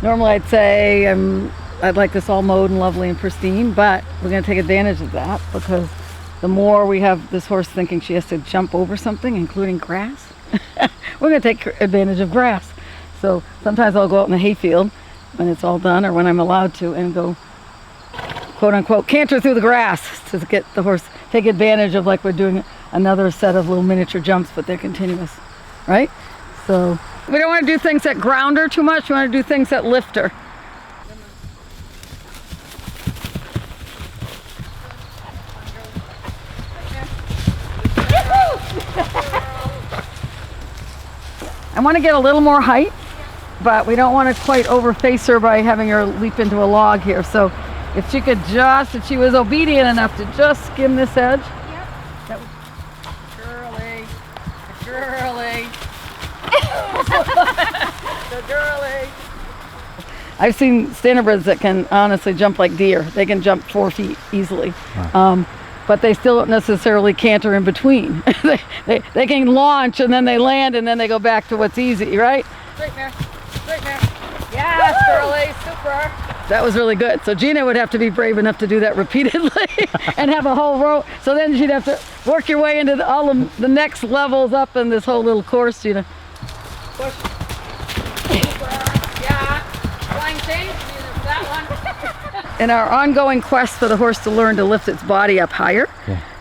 Normally I'd say I'd like this all mowed and lovely and pristine, but we're going to take advantage of that because the more we have this horse thinking she has to jump over something, including grass, we're going to take advantage of grass. So sometimes I'll go out in the hayfield when it's all done or when I'm allowed to and go, quote unquote, canter through the grass to get the horse, take advantage of like we're doing another set of little miniature jumps, but they're continuous, right? So we don't want to do things that ground her too much. We want to do things that lift her. I want to get a little more height, but we don't want to quite overface her by having her leap into a log here. So if she could just, if she was obedient enough to just skim this edge. Yep. That would, girly, girly, the girly. I've seen Standardbreds that can honestly jump like deer. They can jump 4 feet easily. Wow. But they still don't necessarily canter in between. they can launch and then they land and then they go back to what's easy, right? Straight mare, straight mare. Yes, girly, super. That was really good. So Gina would have to be brave enough to do that repeatedly and have a whole row. So then she'd have to work your way into all of the next levels up in this whole little course, Gina. Push. Super. Yeah. Flying change. That one. In our ongoing quest for the horse to learn to lift its body up higher,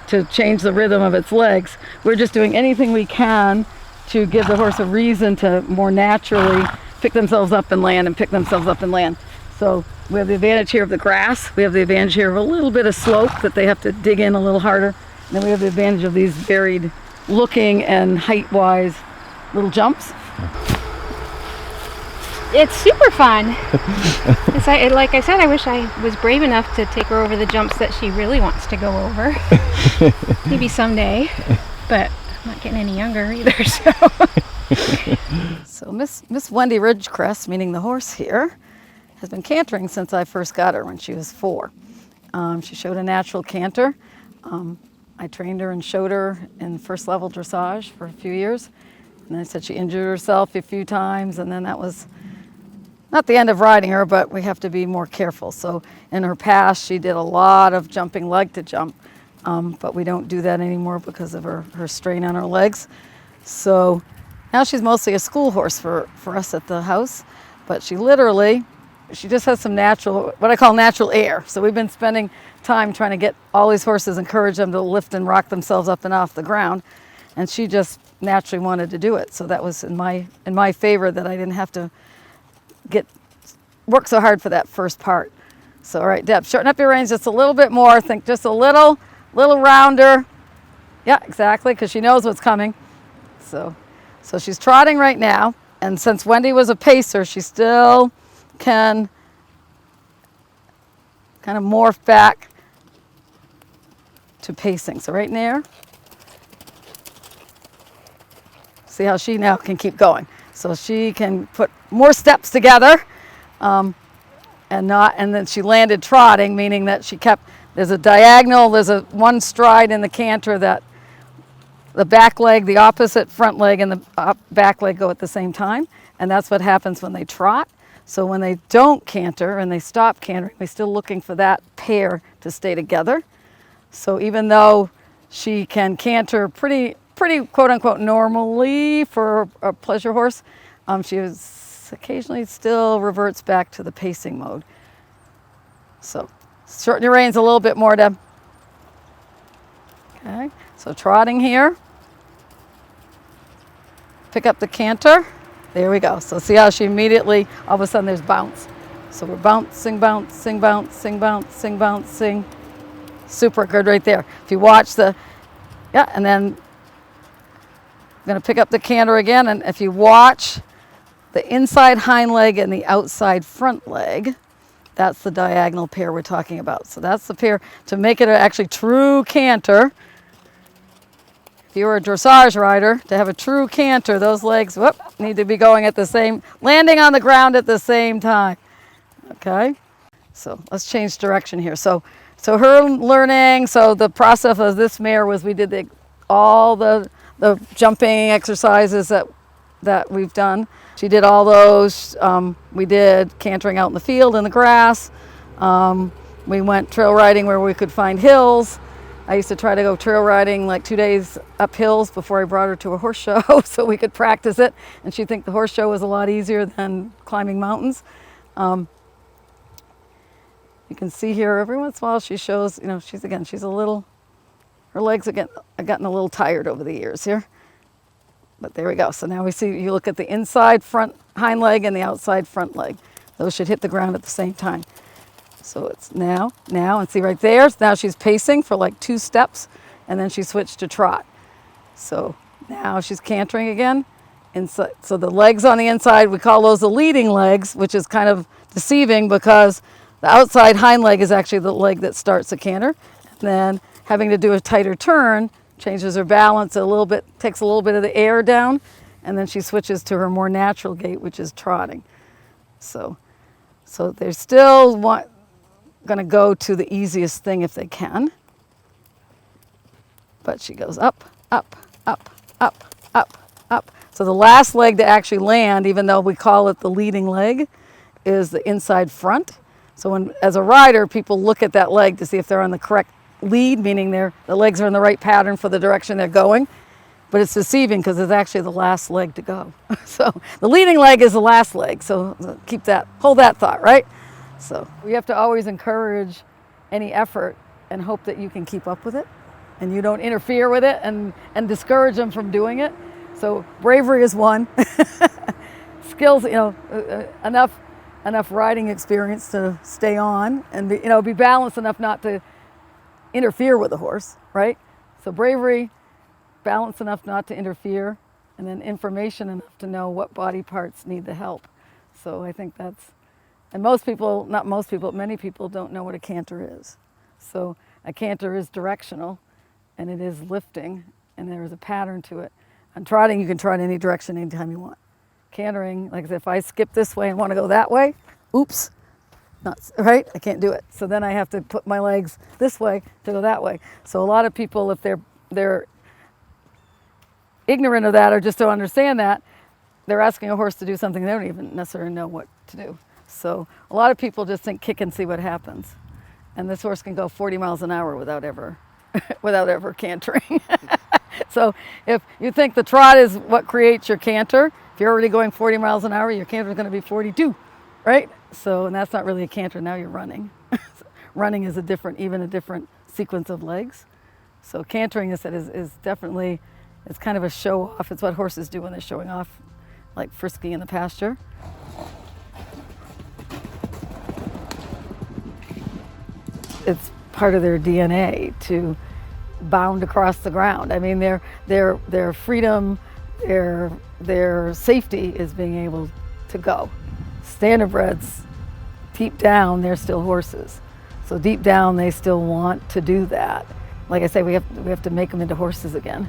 to change the rhythm of its legs, we're just doing anything we can to give the horse a reason to more naturally pick themselves up and land and pick themselves up and land. So we have the advantage here of the grass. We have the advantage here of a little bit of slope that they have to dig in a little harder. And then we have the advantage of these varied looking and height-wise little jumps. It's super fun. Like I said, I wish I was brave enough to take her over the jumps that she really wants to go over. Maybe someday, but I'm not getting any younger either. So Miss Wendy Ridgecrest, meaning the horse here, has been cantering since I first got her when she was 4. She showed a natural canter. I trained her and showed her in first level dressage for a few years. And I said she injured herself a few times, and then that was not the end of riding her, but we have to be more careful. So in her past, she did a lot of jumping leg to jump, but we don't do that anymore because of her strain on her legs. So now she's mostly a school horse for us at the house, but she just has some natural, what I call natural air. So we've been spending time trying to get all these horses, encourage them to lift and rock themselves up and off the ground, and she just naturally wanted to do it. So that was in my favor that I didn't have to work so hard for that first part. So all right, Deb, shorten up your reins just a little bit more. Think just a little rounder. Yeah, exactly, because she knows what's coming. So she's trotting right now, and since Wendy was a pacer, she still can kind of morph back to pacing. So right in there, see how she now can keep going. So she can put more steps together, and then she landed trotting, meaning that she kept, there's a diagonal, there's a one stride in the canter that the back leg, the opposite front leg, and the back leg go at the same time, and that's what happens when they trot. So when they don't canter and they stop cantering, we're still looking for that pair to stay together. So even though she can canter pretty quote-unquote normally for a pleasure horse, she occasionally still reverts back to the pacing mode. So shorten your reins a little bit more, Deb. Okay, so trotting here. Pick up the canter. There we go. So see how she immediately, all of a sudden there's bounce. So we're bouncing, bouncing, bouncing, bouncing, bouncing. Super good right there. If you watch and then I'm going to pick up the canter again, and if you watch the inside hind leg and the outside front leg, that's the diagonal pair we're talking about. So that's the pair to make it an actually true canter. If you were a dressage rider, to have a true canter, those legs need to be going at the same, landing on the ground at the same time. Okay, so let's change direction here. So her learning, so the process of this mare was we did all the jumping exercises that that we've done. She did all those. We did cantering out in the field in the grass. We went trail riding where we could find hills. I used to try to go trail riding like 2 days up hills before I brought her to a horse show so we could practice it. And she'd think the horse show was a lot easier than climbing mountains. You can see here every once in a while she shows, she's a little, her legs have gotten a little tired over the years here. But there we go. So now we see, you look at the inside front hind leg and the outside front leg. Those should hit the ground at the same time. So it's now, and see right there, now she's pacing for like 2 steps, and then she switched to trot. So now she's cantering again. Inside, so the legs on the inside, we call those the leading legs, which is kind of deceiving because the outside hind leg is actually the leg that starts the canter. And then having to do a tighter turn changes her balance a little bit, takes a little bit of the air down, and then she switches to her more natural gait, which is trotting. So they're still going to go to the easiest thing if they can. But she goes up, up, up, up, up, up. So the last leg to actually land, even though we call it the leading leg, is the inside front. So as a rider, people look at that leg to see if they're on the correct lead, meaning the legs are in the right pattern for the direction they're going. But it's deceiving because it's actually the last leg to go. So the leading leg is the last leg. So hold that thought, right? So we have to always encourage any effort and hope that you can keep up with it and you don't interfere with it and discourage them from doing it. So bravery is one. Skills, enough riding experience to stay on and be balanced enough not to interfere with the horse, right? So bravery, balance enough not to interfere, and then information enough to know what body parts need the help. So I think and many people don't know what a canter is. So a canter is directional, and it is lifting, and there is a pattern to it. On trotting, you can trot any direction anytime you want. Cantering, like I said, if I skip this way and want to go that way, oops, right? I can't do it. So then I have to put my legs this way to go that way. So a lot of people, if they're ignorant of that or just don't understand that, they're asking a horse to do something they don't even necessarily know what to do. So a lot of people just think kick and see what happens. And this horse can go 40 miles an hour without ever cantering. So if you think the trot is what creates your canter, if you're already going 40 miles an hour, your canter is going to be 42, right? So, and that's not really a canter, now you're running. Running is a different sequence of legs. So cantering, I said, is definitely, it's kind of a show off. It's what horses do when they're showing off, like frisking in the pasture. It's part of their DNA to bound across the ground. I mean, their freedom, their safety is being able to go. Standardbreds, deep down, they're still horses. So deep down, they still want to do that. Like I say, we have to make them into horses again.